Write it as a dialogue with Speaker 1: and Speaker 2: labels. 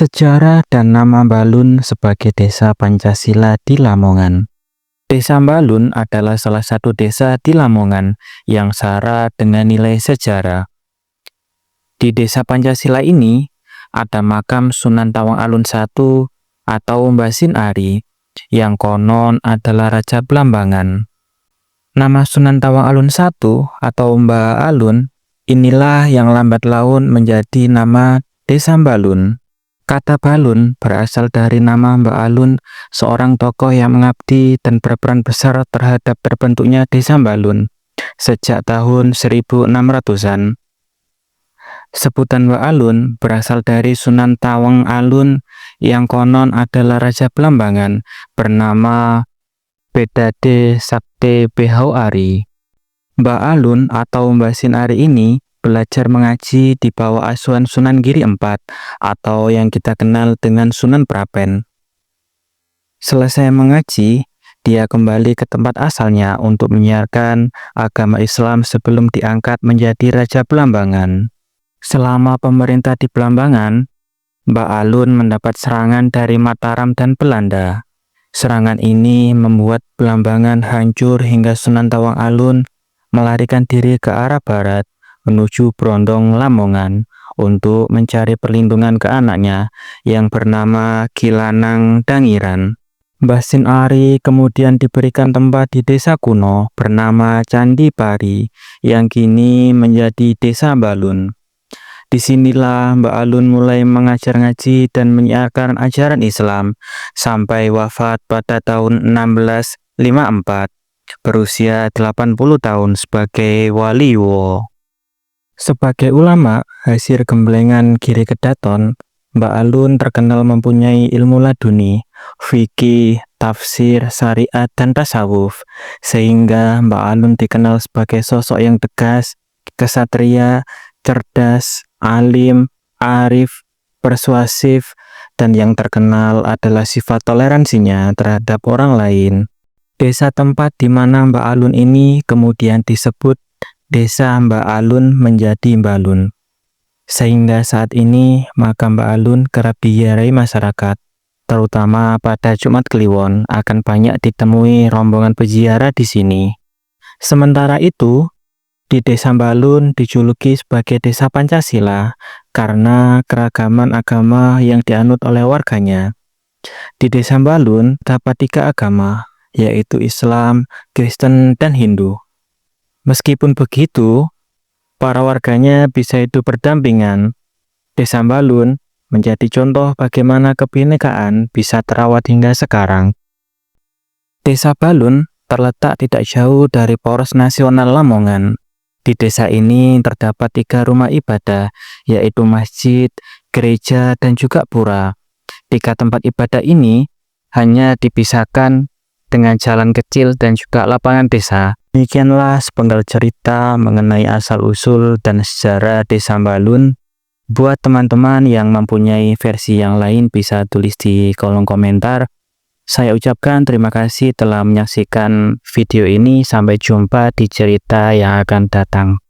Speaker 1: Sejarah dan nama Mbalun sebagai desa Pancasila di Lamongan. Desa Mbalun adalah salah satu desa di Lamongan yang syarat dengan nilai sejarah. Di desa Pancasila ini ada makam Sunan Tawang Alun I atau Mbasin Ari yang konon adalah Raja Blambangan. Nama Sunan Tawang Alun I atau Mbah Alun inilah yang lambat laun menjadi nama Desa Mbalun. Kata Balun berasal dari nama Mbah Alun, seorang tokoh yang mengabdi dan berperan besar terhadap terbentuknya Desa Mbalun sejak tahun 1600-an. Sebutan Mbah Alun berasal dari Sunan Tawang Alun yang konon adalah Raja Blambangan bernama Bedade Sakti Behau Ari. Mbah Alun atau Mbasin Ari ini belajar mengaji di bawah asuhan Sunan Giri IV atau yang kita kenal dengan Sunan Prapen. Selesai mengaji, dia kembali ke tempat asalnya untuk menyiarkan agama Islam sebelum diangkat menjadi Raja Blambangan. Selama pemerintah di Blambangan, Mbah Alun mendapat serangan dari Mataram dan Belanda. Serangan ini membuat Blambangan hancur hingga Sunan Tawang Alun melarikan diri ke arah barat menuju Brondong Lamongan untuk mencari perlindungan ke anaknya yang bernama Kilanang Dangiran. Mbasin Ari kemudian diberikan tempat di desa kuno bernama Candi Pari yang kini menjadi Desa Mbalun. Disinilah Mbah Alun mulai mengajar ngaji dan menyiarkan ajaran Islam sampai wafat pada tahun 1654 berusia 80 tahun sebagai waliwo. Sebagai ulama hasil gemblengan Giri Kedaton, Mbah Alun terkenal mempunyai ilmu laduni, fikih, tafsir, syariat, dan tasawuf, sehingga Mbah Alun dikenal sebagai sosok yang tegas, kesatria, cerdas, alim, arif, persuasif, dan yang terkenal adalah sifat toleransinya terhadap orang lain. Desa tempat di mana Mbah Alun ini kemudian disebut Desa Mbah Alun menjadi Mbalun. Sehingga saat ini makam Mbah Alun kerap diziarahi masyarakat, terutama pada Jumat Kliwon akan banyak ditemui rombongan peziarah di sini. Sementara itu, di Desa Mbalun dijuluki sebagai Desa Pancasila karena keragaman agama yang dianut oleh warganya. Di Desa Mbalun terdapat 3 agama, yaitu Islam, Kristen, dan Hindu. Meskipun begitu, para warganya bisa hidup berdampingan. Desa Mbalun menjadi contoh bagaimana kebinekaan bisa terawat hingga sekarang. Desa Mbalun terletak tidak jauh dari Poros Nasional Lamongan. Di desa ini terdapat 3 rumah ibadah, yaitu masjid, gereja, dan juga pura. 3 tempat ibadah ini hanya dipisahkan dengan jalan kecil dan juga lapangan desa. Demikianlah sepenggal cerita mengenai asal-usul dan sejarah Desa Mbalun. Buat teman-teman yang mempunyai versi yang lain bisa tulis di kolom komentar. Saya ucapkan terima kasih telah menyaksikan video ini. Sampai jumpa di cerita yang akan datang.